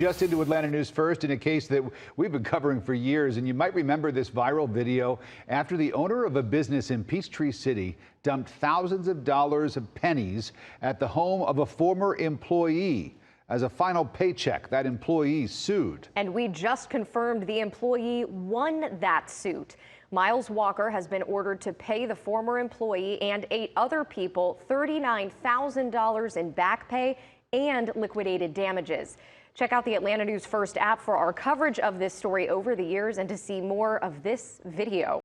Just into Atlanta News First in a case that we've been covering for years, and you might remember this viral video after the owner of a business in Peachtree City dumped thousands of dollars of pennies at the home of a former employee. As a final paycheck, that employee sued. And we just confirmed the employee won that suit. Miles Walker has been ordered to pay the former employee and 8 other people $39,000 in back pay and liquidated damages. Check out the Atlanta News First app for our coverage of this story over the years and to see more of this video.